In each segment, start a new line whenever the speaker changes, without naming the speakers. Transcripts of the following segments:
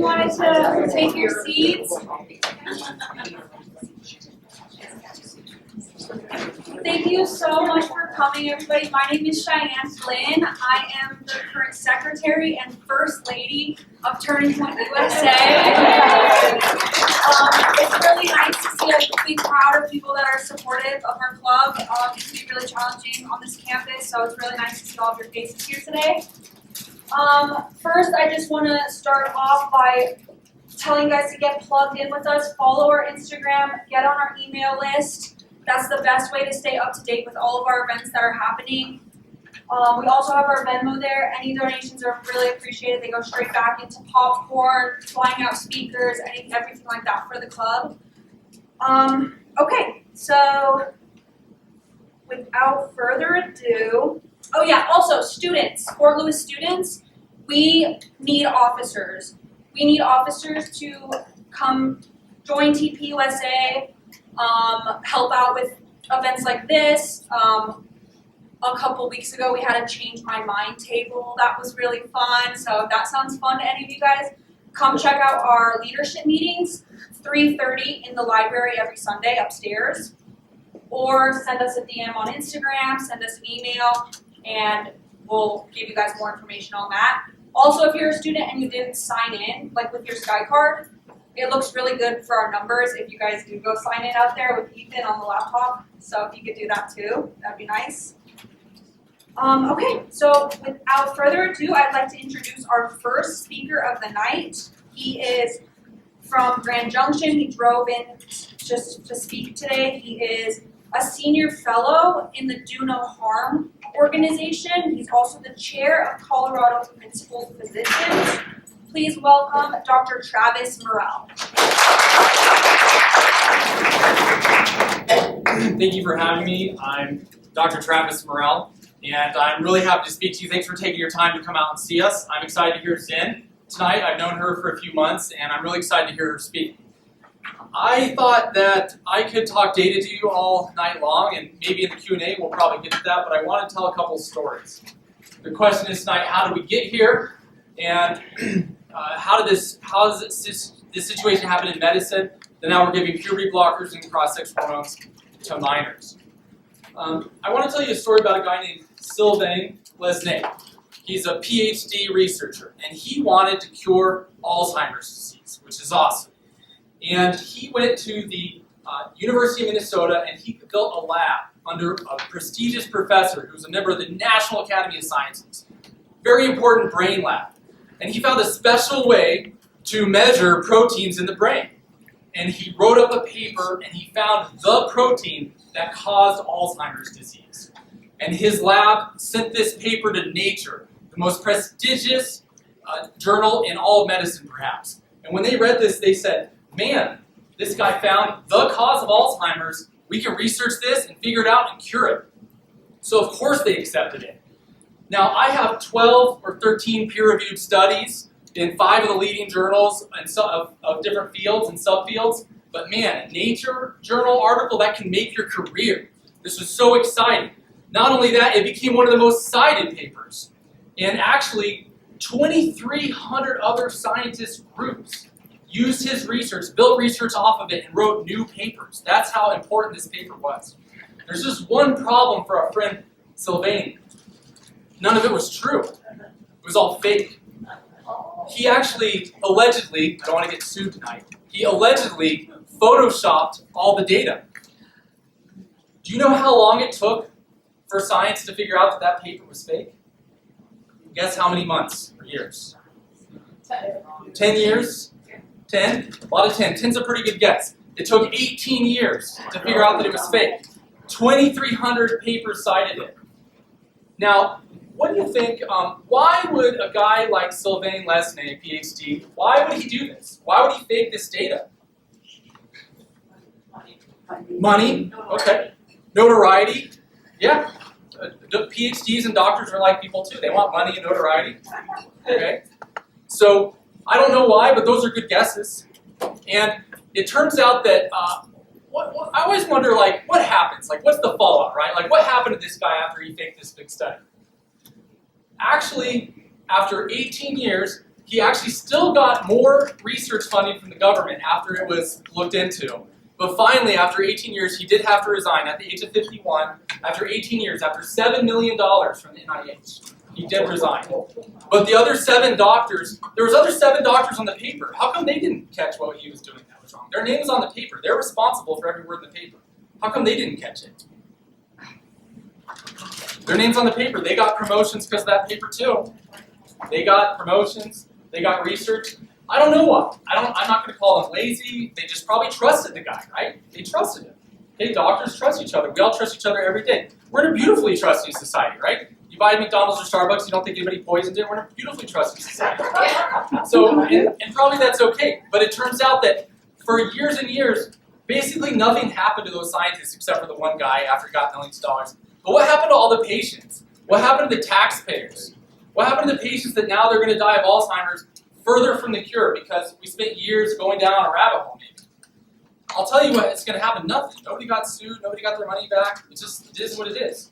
wanted to take your seats. Thank you so much for coming, everybody. My name is Cheyenne Flynn. I am the current secretary and first lady of Turning Point USA. It's really nice to see a big crowd of people that are supportive of our club. It can be really challenging on this campus, so it's really nice to see all of your faces here today. First, I just want to start off by telling you guys to get plugged in with us, follow our Instagram, get on our email list. That's the best way to stay up to date with all of our events that are happening. We also have our Venmo there. Any donations are really appreciated. They go straight back into popcorn, flying out speakers, everything like that for the club. Okay, so without further ado, oh yeah, also students, Fort Lewis students, we need officers. We need officers to come join TPUSA, help out with events like this. A couple weeks ago we had a Change My Mind table that was really fun, so if that sounds fun to any of you guys, come check out our leadership meetings, 3:30 in the library every Sunday upstairs, or send us a DM on Instagram, send us an email, and we'll give you guys more information on that. Also, if you're a student and you didn't sign in, like with your Sky Card, it looks really good for our numbers if you guys do go sign in out there with Ethan on the laptop. So if you could do that too, that'd be nice. Okay, so without further ado, I'd like to introduce our first speaker of the night. He is from Grand Junction. He drove in just to speak today. He is a senior fellow in the Do No Harm organization. He's also the chair of Colorado Principal Physicians. Please welcome Dr. Travis Morrell.
Thank you for having me. I'm Dr. Travis Morrell, and I'm really happy to speak to you. Thanks for taking your time to come out and see us. I'm excited to hear Zen tonight. I've known her for a few months, and I'm really excited to hear her speak. I thought that I could talk data to you all night long, and maybe in the Q&A we'll probably get to that, but I want to tell a couple stories. The question is tonight, how did we get here, and how does this situation happen in medicine? Then now we're giving puberty blockers and cross-sex hormones to minors. I want to tell you a story about a guy named Zen Moreno. He's a PhD researcher, and he wanted to cure Alzheimer's disease, which is awesome. And he went to the University of Minnesota, and he built a lab under a prestigious professor who's a member of the National Academy of Sciences. Very important brain lab. And he found a special way to measure proteins in the brain. And he wrote up a paper, and he found the protein that caused Alzheimer's disease. And his lab sent this paper to Nature, the most prestigious journal in all of medicine, perhaps. And when they read this, they said, man, this guy found the cause of Alzheimer's. We can research this and figure it out and cure it. So of course they accepted it. Now I have 12 or 13 peer-reviewed studies in 5 of the leading journals of different fields and subfields. But man, a Nature journal article, that can make your career. This was so exciting. Not only that, it became one of the most cited papers. And actually, 2,300 other scientist groups used his research, built research off of it, and wrote new papers. That's how important this paper was. There's just one problem for our friend Sylvain. None of it was true. It was all fake. He actually, allegedly, I don't want to get sued tonight, he allegedly photoshopped all the data. Do you know how long it took for science to figure out that that paper was fake? Guess how many months or years? 10 years? 10? A lot of 10. 10's a pretty good guess. It took 18 years to figure out that it was fake. 2,300 papers cited it. Now, what do you think, why would a guy like Sylvain Lesne, a PhD, why would he do this? Why would he fake this data? Money? Okay. Notoriety? Yeah. PhDs and doctors are like people too. They want money and notoriety. Okay. So, I don't know why, but those are good guesses. And it turns out that, I always wonder, like, what happens? Like, what's the fallout, right? Like, what happened to this guy after he faked this big study? Actually, after 18 years, he actually still got more research funding from the government after it was looked into. But finally, after 18 years, he did have to resign at the age of 51. After 18 years, after $7 million from the NIH, he did resign. But the other 7 doctors, there was other 7 doctors on the paper. How come they didn't catch what he was doing that was wrong? Their name is on the paper. They're responsible for every word in the paper. How come they didn't catch it? Their name's on the paper. They got promotions because of that paper too. They got promotions. They got research. I don't know why. I'm not going to call them lazy. They just probably trusted the guy, right? They trusted him. Hey, doctors trust each other. We all trust each other every day. We're in a beautifully trusting society, right? You buy McDonald's or Starbucks, you don't think anybody poisoned it. We're in a beautifully trusting society. So, and probably that's okay. But it turns out that for years and years, basically nothing happened to those scientists except for the one guy after he got millions of dollars. But what happened to all the patients? What happened to the taxpayers? What happened to the patients that now they're going to die of Alzheimer's further from the cure because we spent years going down a rabbit hole maybe? I'll tell you what, it's going to happen, nothing. Nobody got sued, nobody got their money back. It is what it is.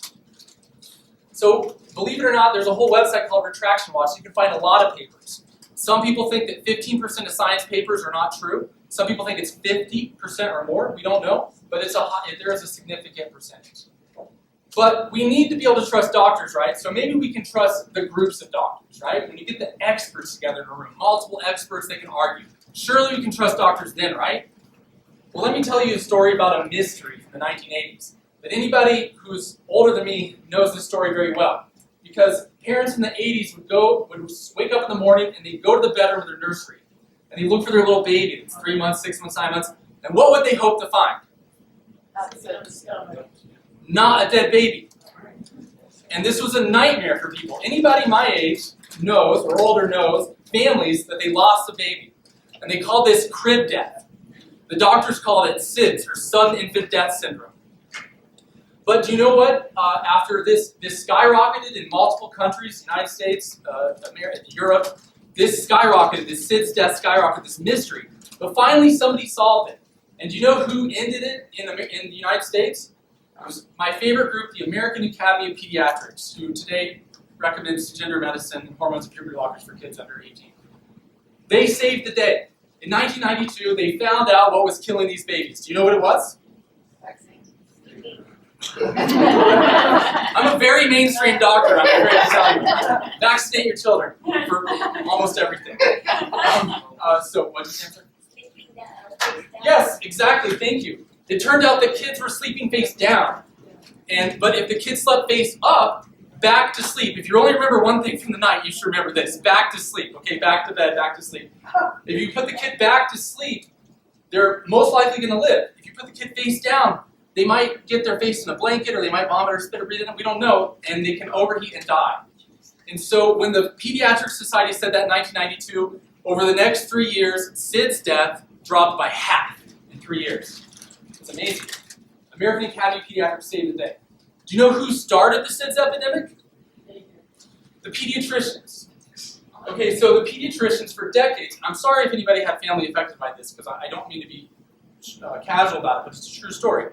So, believe it or not, there's a whole website called Retraction Watch. You can find a lot of papers. Some people think that 15% of science papers are not true. Some people think it's 50% or more. We don't know, but there is a significant percentage. But we need to be able to trust doctors, right? So maybe we can trust the groups of doctors, right? When you get the experts together in a room, multiple experts that can argue. Surely we can trust doctors then, right? Well, let me tell you a story about a mystery from the 1980s. That anybody who's older than me knows this story very well. Because parents in the 80s would wake up in the morning and they'd go to the bedroom of their nursery. And they'd look for their little baby. It's 3 months, 6 months, 9 months. And what would they hope to find? Not a dead baby. And this was a nightmare for people. Anybody my age knows, or older knows, families that they lost a baby. And they called this crib death. The doctors called it SIDS, or sudden infant death syndrome. But do you know what? After this skyrocketed in multiple countries, United States, America, Europe, this skyrocketed, this SIDS death skyrocketed, this mystery. But finally somebody solved it. And do you know who ended it in the United States? It was my favorite group, the American Academy of Pediatrics, who today recommends gender medicine and hormones and puberty blockers for kids under 18. They saved the day. In 1992, they found out what was killing these babies. Do you know what it was? I'm a very mainstream doctor, I'm afraid to tell you. Vaccinate your children for almost everything. So, what did you answer? Yes, exactly, thank you. It turned out that kids were sleeping face down. But if the kids slept face up, back to sleep. If you only remember one thing from the night, you should remember this. Back to sleep, okay? Back to bed, back to sleep. If you put the kid back to sleep, they're most likely going to live. If you put the kid face down, they might get their face in a blanket, or they might vomit or spit or breathe in it, we don't know, and they can overheat and die. And so when the Pediatric Society said that in 1992, over the next 3 years, SIDS death dropped by half in 3 years. It's amazing. American Academy of Pediatrics saved the day. Do you know who started the SIDS epidemic? The pediatricians. Okay, so the pediatricians for decades, I'm sorry if anybody had family affected by this, because I don't mean to be casual about it, but it's a true story.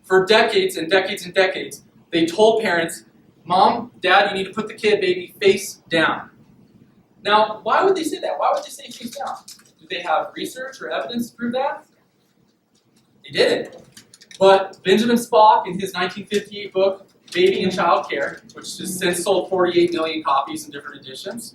For decades and decades and decades, they told parents, Mom, Dad, you need to put the kid, baby, face down. Now, why would they say that? Why would they say face down? Did they have research or evidence to prove that? They didn't. But Benjamin Spock, in his 1958 book, Baby and Child Care, which has since sold 48 million copies in different editions,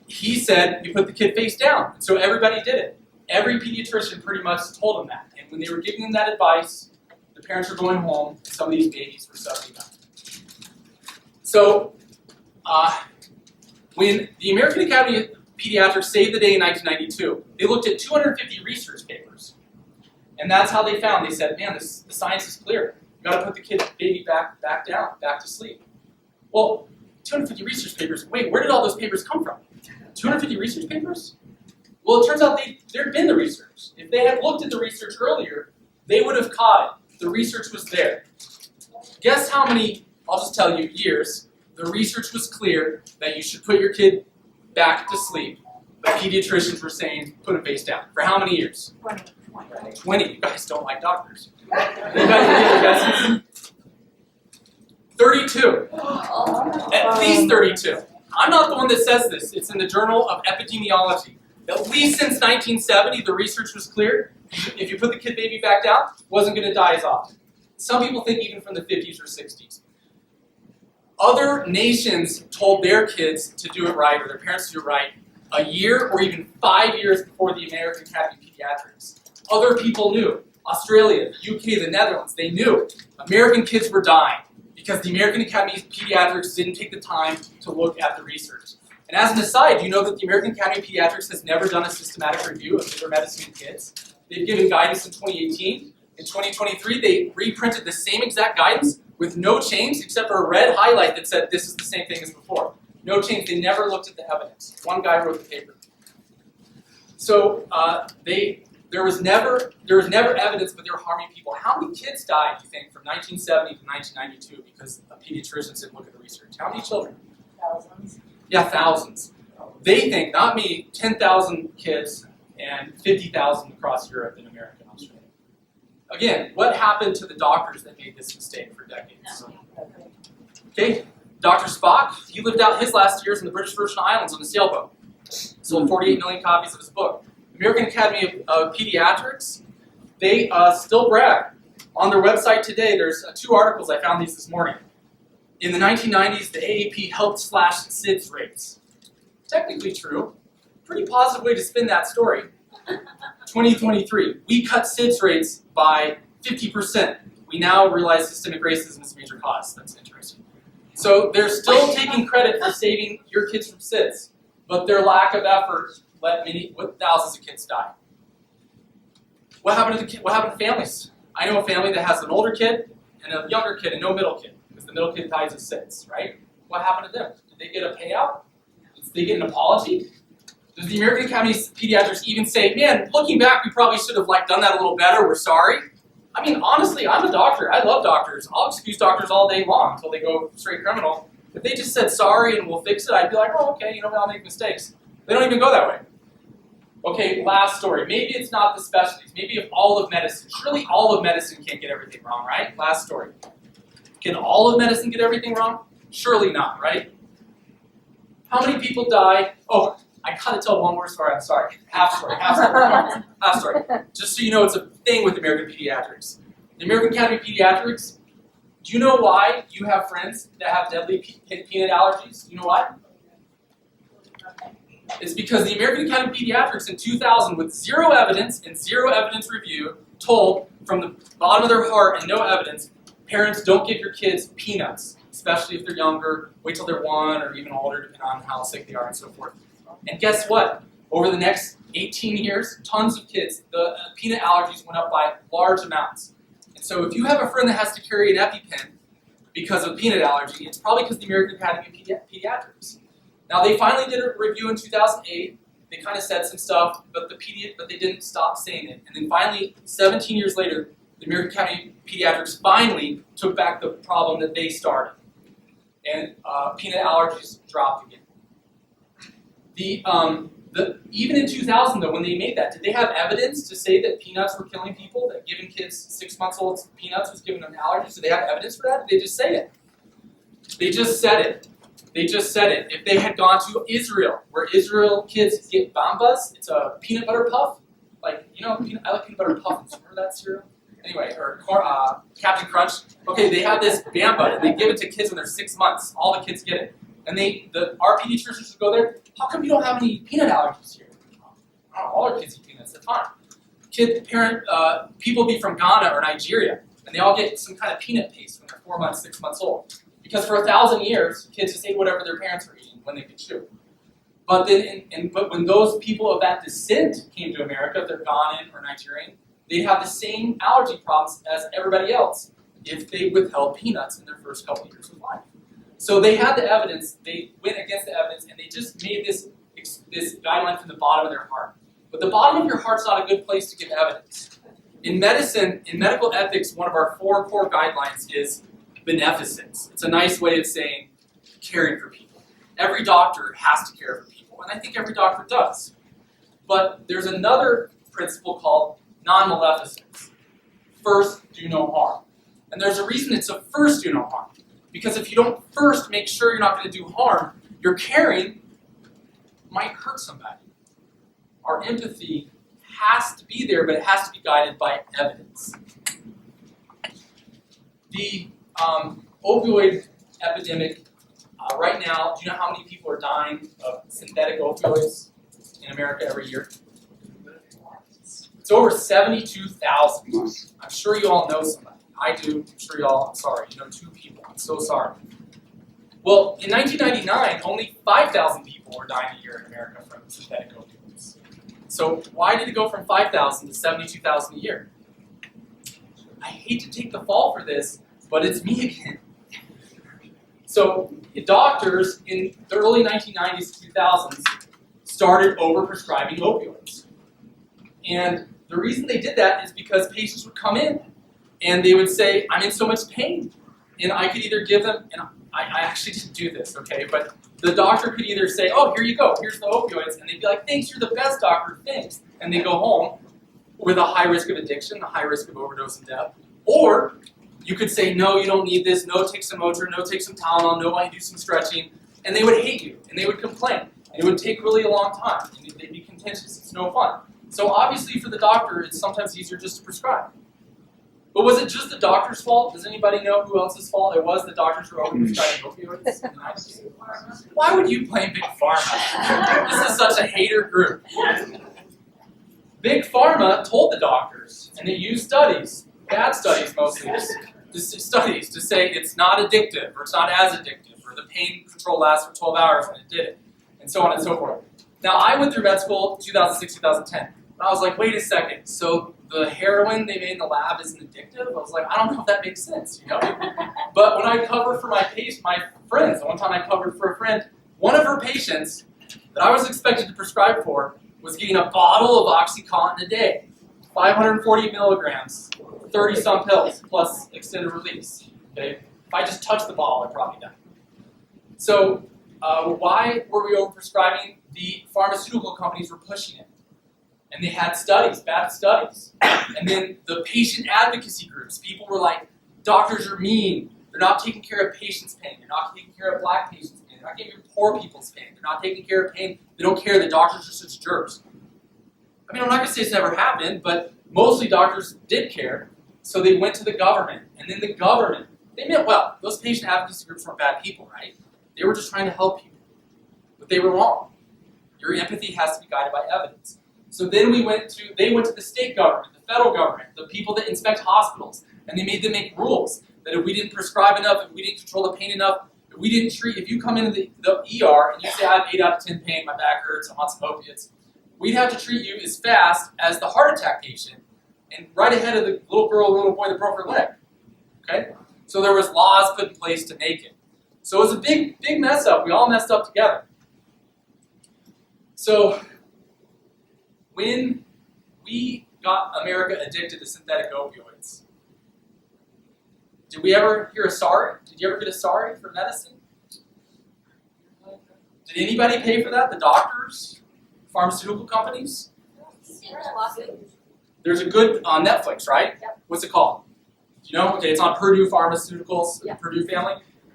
he said, you put the kid face down. So everybody did it. Every pediatrician pretty much told them that. And when they were giving them that advice, the parents were going home, and some of these babies were suddenly dying. So, when the American Academy of Pediatrics saved the day in 1992, they looked at 250 research papers. And that's how they found, they said, man, the science is clear. You've got to put the kid, baby back down, back to sleep. Well, 250 research papers, wait, where did all those papers come from? 250 research papers? Well, it turns out there'd been the research. If they had looked at the research earlier, they would have caught it. The research was there. Guess how many, I'll just tell you, years, the research was clear that you should put your kid back to sleep. The pediatricians were saying, put him face down. For how many years? 20. You guys don't like doctors. Anybody guesses? 32. At least 32. I'm not the one that says this. It's in the Journal of Epidemiology. At least since 1970, the research was clear. If you put the kid baby back down, it wasn't going to die as often. Some people think even from the 50s or 60s. Other nations told their kids to do it right, or their parents to do it right, a year or even 5 years before the American Academy of Pediatrics. Other people knew. Australia, the UK, the Netherlands, they knew. American kids were dying because the American Academy of Pediatrics didn't take the time to look at the research. And as an aside, do you know that the American Academy of Pediatrics has never done a systematic review of liver medicine in kids? They've given guidance in 2018. In 2023, they reprinted the same exact guidance with no change except for a red highlight that said this is the same thing as before. No change. They never looked at the evidence. One guy wrote the paper. So there was never evidence, but they were harming people. How many kids died, do you think, from 1970 to 1992 because pediatricians didn't look at the research? How many children?
Thousands.
Yeah, thousands. They think, not me, 10,000 kids and 50,000 across Europe and America and Australia. Again, what happened to the doctors that made this mistake for decades? Okay, Dr. Spock, he lived out his last years in the British Virgin Islands on a sailboat. Sold 48 million copies of his book. American Academy of Pediatrics, they still brag. On their website today, there's 2 articles, I found these this morning. In the 1990s, the AAP helped slash SIDS rates. Technically true. Pretty positive way to spin that story. 2023, we cut SIDS rates by 50%. We now realize systemic racism is a major cause. That's interesting. So they're still taking credit for saving your kids from SIDS, but their lack of effort let thousands of kids die. What happened to families? I know a family that has an older kid and a younger kid and no middle kid, because the middle kid dies of SIDS, right? What happened to them? Did they get a payout? Did they get an apology? Does the American Academy of Pediatrics even say, man, looking back, we probably should have done that a little better, we're sorry? I mean, honestly, I'm a doctor. I love doctors. I'll excuse doctors all day long until they go straight criminal. If they just said sorry and we'll fix it, I'd be like, oh, okay, I'll make mistakes. They don't even go that way. Okay, last story. Maybe it's not the specialties. Maybe of all of medicine. Surely all of medicine can't get everything wrong, right? Last story. Can all of medicine get everything wrong? Surely not, right? How many people die? Oh, I gotta tell one more story. I'm sorry. Half story. Just so you know, it's a thing with American Pediatrics. The American Academy of Pediatrics, do you know why you have friends that have deadly peanut allergies? Do you know why? It's because the American Academy of Pediatrics in 2000, with zero evidence and zero evidence review, told from the bottom of their heart and no evidence, parents, don't give your kids peanuts, especially if they're younger. Wait till they're 1 or even older, depending on how sick they are and so forth. And guess what? Over the next 18 years, tons of kids, the peanut allergies went up by large amounts. And so if you have a friend that has to carry an EpiPen because of peanut allergy, it's probably because of the American Academy of Pediatrics. Now, they finally did a review in 2008. They kind of said some stuff, but they didn't stop saying it. And then finally, 17 years later, the American Academy of Pediatrics finally took back the problem that they started. And peanut allergies dropped again. Even in 2000, though, when they made that, did they have evidence to say that peanuts were killing people, that giving kids 6 months old peanuts was giving them allergies? Did they have evidence for that? Or did they just say it? They just said it. They just said it. If they had gone to Israel, where Israel kids get bambas, it's a peanut butter puff. I like peanut butter puffs. Remember that cereal? Anyway, or Captain Crunch. Okay, they have this bamba, and they give it to kids when they're 6 months. All the kids get it. And our pediatricians would go there, how come you don't have any peanut allergies here? I don't know, all our kids eat peanuts, they're fine. People be from Ghana or Nigeria, and they all get some kind of peanut paste when they're 4 months, 6 months old. Because for 1,000 years, kids just ate whatever their parents were eating when they could chew. But when those people of that descent came to America, if they're Ghanaian or Nigerian, they'd have the same allergy problems as everybody else if they withheld peanuts in their first couple of years of life. So they had the evidence, they went against the evidence, and they just made this guideline from the bottom of their heart. But the bottom of your heart's not a good place to give evidence. In medicine, in medical ethics, one of our 4 core guidelines is beneficence. It's a nice way of saying caring for people. Every doctor has to care for people, and I think every doctor does. But there's another principle called non-maleficence. First, do no harm. And there's a reason it's a first do no harm. Because if you don't first make sure you're not going to do harm, your caring might hurt somebody. Our empathy has to be there, but it has to be guided by evidence. The opioid epidemic right now, do you know how many people are dying of synthetic opioids in America every year? It's over 72,000. I'm sure you all know somebody. I do. I'm sure I'm sorry. You know 2 people. I'm so sorry. Well, in 1999, only 5,000 people were dying a year in America from synthetic opioids. So why did it go from 5,000 to 72,000 a year? I hate to take the fall for this, but it's me again. So doctors in the early 1990s to 2000s started overprescribing opioids. And the reason they did that is because patients would come in and they would say, I'm in so much pain. And I could either give them, and I actually didn't do this, okay, but the doctor could either say, oh, here you go, here's the opioids, and they'd be like, thanks, you're the best doctor, thanks. And they go home with a high risk of addiction, a high risk of overdose and death. Or you could say, no, you don't need this, no, take some Motrin, no, take some Tylenol, no, I do some stretching, and they would hate you, and they would complain. And it would take really a long time, and they'd be contentious, it's no fun. So obviously for the doctor, it's sometimes easier just to prescribe. But was it just the doctor's fault? Does anybody know who else's fault it was? The doctors were overprescribing opioids in the 90s? Why would you blame Big Pharma? This is such a hater group. Big Pharma told the doctors, and they used studies, bad studies mostly, studies to say it's not addictive, or it's not as addictive, or the pain control lasts for 12 hours and it did it, and so on and so forth. Now, I went through med school 2006, 2010, and I was like, wait a second, so the heroin they made in the lab isn't addictive? I was like, I don't know if that makes sense, you know? But when I covered for my friends, the one time I covered for a friend, one of her patients that I was expected to prescribe for was getting a bottle of OxyContin a day, 540 milligrams, 30-some pills, plus extended release, okay? If I just touched the bottle, I'd probably die. So why were we overprescribing? The pharmaceutical companies were pushing it. And they had studies, bad studies. And then the patient advocacy groups, people were like, doctors are mean. They're not taking care of patients' pain. They're not taking care of black patients' pain. They're not taking care of poor people's pain. They're not taking care of pain. They don't care. The doctors are such jerks. I mean, I'm not going to say it's never happened, but mostly doctors did care. So they went to the government. And then the government, they meant well. Those patient advocacy groups weren't bad people, right? They were just trying to help people. But they were wrong. Your empathy has to be guided by evidence. So then they went to the state government, the federal government, the people that inspect hospitals, and they made them make rules that if we didn't prescribe enough, if we didn't control the pain enough, if we didn't treat, if you come into the ER and you say, I have 8 out of 10 pain, my back hurts, I'm on some opiates, we'd have to treat you as fast as the heart attack patient and right ahead of the little girl or little boy that broke her leg, okay? So there was laws put in place to make it. So it was a big mess up. We all messed up together. So when we got America addicted to synthetic opioids, did we ever hear a sorry? Did you ever get a sorry for medicine? Did anybody pay for that? The doctors? Pharmaceutical companies? There's a good on Netflix, right?
Yep.
What's it called? Do you know? Okay, it's on Purdue Pharmaceuticals,
Yep.
Purdue family.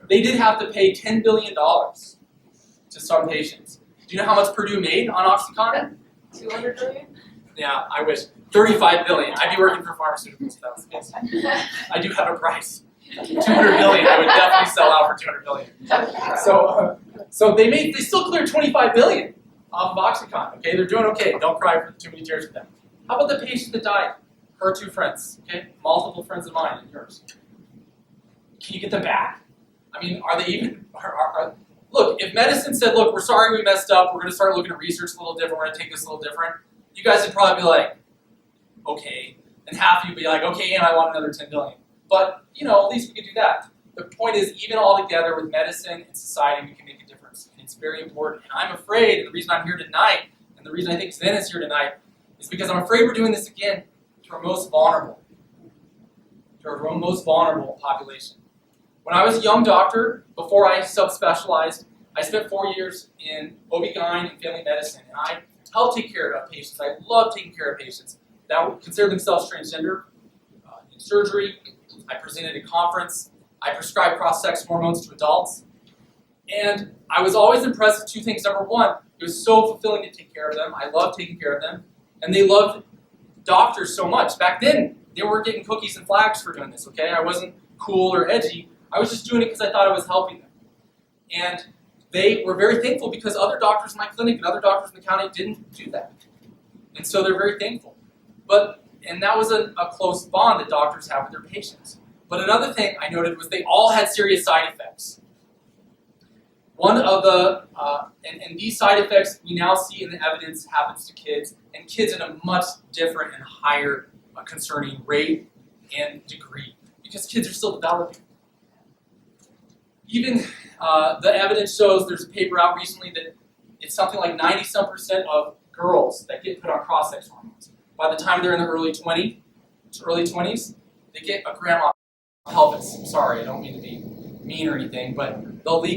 They did have to pay $10 billion to some patients. Do you know how much Purdue made on OxyContin?
200 billion?
Yeah, I wish. 35 billion. I'd be working for pharmaceuticals if that was the case. I do have a price. 200 billion. I would definitely sell out for 200 billion. So they still cleared 25 billion off of OxyContin. Okay, they're doing okay. Don't cry for too many tears for them. How about the patient that died? Her 2 friends. Okay, multiple friends of mine and yours. Can you get them back? I mean, are they even? Look, if medicine said, "Look, we're sorry we messed up. We're going to start looking at research a little different. We're going to take this a little different," you guys would probably be like, "Okay," and half of you would be like, "Okay, and I want another 10 billion." But you know, at least we could do that. The point is, even all together with medicine and society, we can make a difference, and it's very important. And I'm afraid, and the reason I'm here tonight, and the reason I think Zen is here tonight, is because I'm afraid we're doing this again to our most vulnerable population. When I was a young doctor, before I subspecialized, I spent 4 years in OB-GYN and family medicine, and I helped take care of patients. I love taking care of patients that would consider themselves transgender in surgery. I presented at a conference. I prescribed cross-sex hormones to adults. And I was always impressed with two things. Number one, it was so fulfilling to take care of them. I loved taking care of them. And they loved doctors so much. Back then, they weren't getting cookies and flags for doing this, okay? I wasn't cool or edgy. I was just doing it because I thought I was helping them. And they were very thankful because other doctors in my clinic and other doctors in the county didn't do that. And so they're very thankful. And that was a close bond that doctors have with their patients. But another thing I noted was they all had serious side effects. One of the, and these side effects we now see in the evidence happens to kids, and kids in a much different and higher concerning rate and degree, because kids are still developing. Even the evidence shows, there's a paper out recently that it's something like 90-some% of girls that get put on cross-sex hormones. By the time they're in their early 20s, they get a grandma pelvis. I'm sorry, I don't mean to be mean or anything, but they'll leak